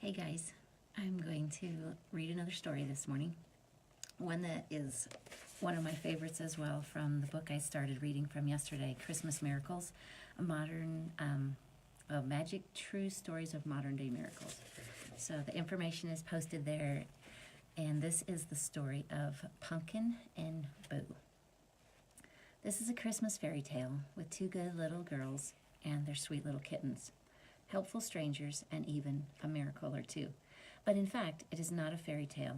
Hey guys, I'm going to read another story this morning. One that is one of my favorites as well from the book I started reading from yesterday, Christmas Miracles, magic true stories of modern day miracles. So the information is posted there, and this is the story of Punkin and Boo. This is a Christmas fairy tale with two good little girls and their sweet little kittens, helpful strangers, and even a miracle or two. But in fact, it is not a fairy tale.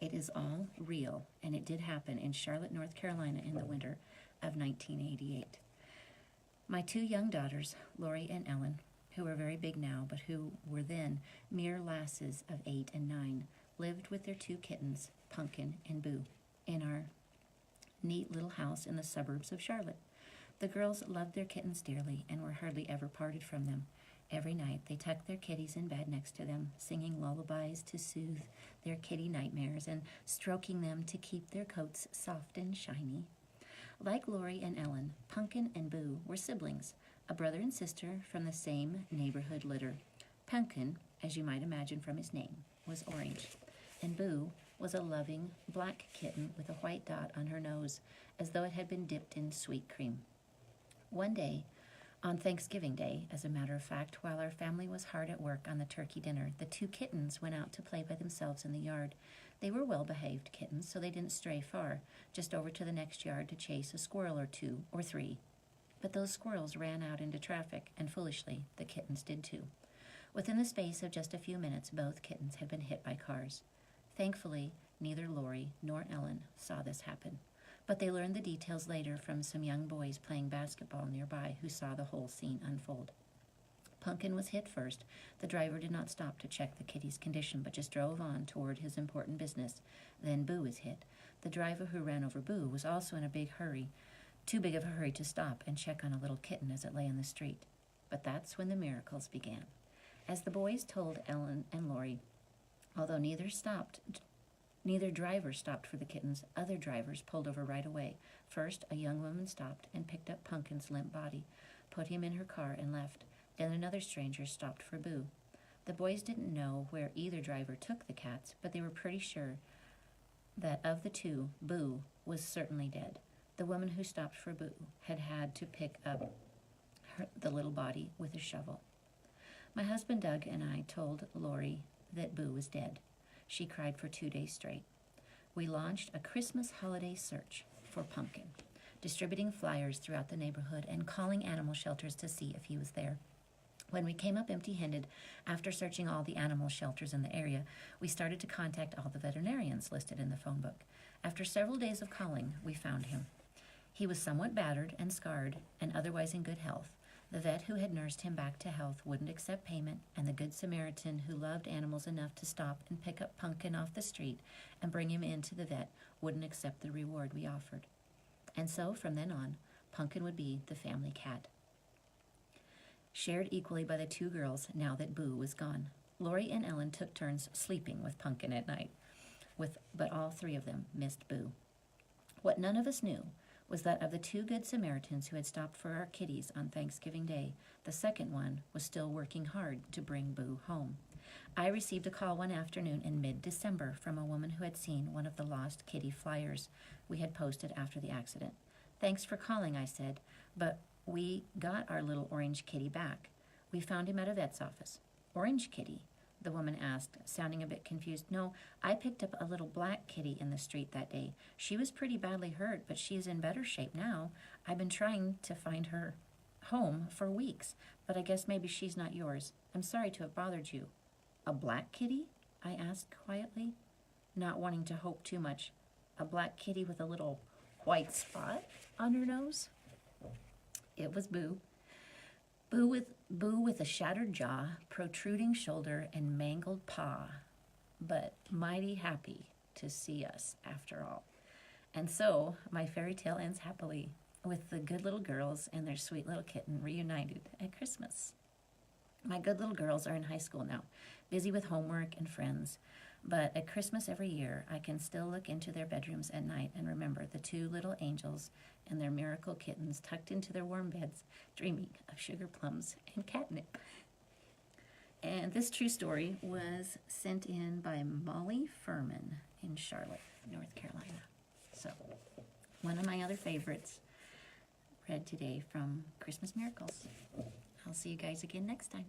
It is all real, and it did happen in Charlotte, North Carolina in the winter of 1988. My two young daughters, Lori and Ellen, who are very big now, but who were then mere lasses of 8 and 9, lived with their two kittens, Punkin and Boo, in our neat little house in the suburbs of Charlotte. The girls loved their kittens dearly and were hardly ever parted from them. Every night they tucked their kitties in bed next to them, singing lullabies to soothe their kitty nightmares and stroking them to keep their coats soft and shiny. Like Lori and Ellen, Punkin and Boo were siblings, a brother and sister from the same neighborhood litter. Punkin, as you might imagine from his name, was orange, and Boo was a loving black kitten with a white dot on her nose, as though it had been dipped in sweet cream. One day, on Thanksgiving Day, as a matter of fact, while our family was hard at work on the turkey dinner, the two kittens went out to play by themselves in the yard. They were well-behaved kittens, so they didn't stray far, just over to the next yard to chase a squirrel or two or three. But those squirrels ran out into traffic, and foolishly, the kittens did too. Within the space of just a few minutes, both kittens had been hit by cars. Thankfully, neither Lori nor Ellen saw this happen, but they learned the details later from some young boys playing basketball nearby who saw the whole scene unfold. Punkin was hit first. The driver did not stop to check the kitty's condition, but just drove on toward his important business. Then Boo was hit. The driver who ran over Boo was also in a big hurry, too big of a hurry to stop and check on a little kitten as it lay in the street. But that's when the miracles began. As the boys told Ellen and Lori, although neither driver stopped for the kittens, other drivers pulled over right away. First, a young woman stopped and picked up Punkin's limp body, put him in her car, and left. Then another stranger stopped for Boo. The boys didn't know where either driver took the cats, but they were pretty sure that of the two, Boo was certainly dead. The woman who stopped for Boo had to pick up the little body with a shovel. My husband Doug and I told Lori that Boo was dead. She cried for 2 days straight. We launched a Christmas holiday search for Punkin, distributing flyers throughout the neighborhood and calling animal shelters to see if he was there. When we came up empty-handed, after searching all the animal shelters in the area, we started to contact all the veterinarians listed in the phone book. After several days of calling, we found him. He was somewhat battered and scarred and otherwise in good health. The vet who had nursed him back to health wouldn't accept payment, and the good Samaritan who loved animals enough to stop and pick up Punkin off the street and bring him in to the vet wouldn't accept the reward we offered. And so, from then on, Punkin would be the family cat, shared equally by the two girls now that Boo was gone. Lori and Ellen took turns sleeping with Punkin at night, but all three of them missed Boo. What none of us knew was that of the two good Samaritans who had stopped for our kitties on Thanksgiving Day, the second one was still working hard to bring Boo home. I received a call one afternoon in mid-December from a woman who had seen one of the lost kitty flyers we had posted after the accident. "Thanks for calling," I said, "but we got our little orange kitty back. We found him at a vet's office." "Orange kitty?" the woman asked, sounding a bit confused. "No, I picked up a little black kitty in the street that day. She was pretty badly hurt, but she is in better shape now. I've been trying to find her home for weeks, but I guess maybe she's not yours. I'm sorry to have bothered you." "A black kitty?" I asked quietly, not wanting to hope too much. "A black kitty with a little white spot on her nose?" It was Boo. Boo with a shattered jaw, protruding shoulder, and mangled paw, but mighty happy to see us after all. And so my fairy tale ends happily, with the good little girls and their sweet little kitten reunited at Christmas. My good little girls are in high school now, busy with homework and friends, but at Christmas every year I can still look into their bedrooms at night and remember the two little angels and their miracle kittens tucked into their warm beds, dreaming of sugar plums and catnip. And this true story was sent in by Molly Furman in Charlotte, North Carolina. So, one of my other favorites, read today from Christmas Miracles. I'll see you guys again next time.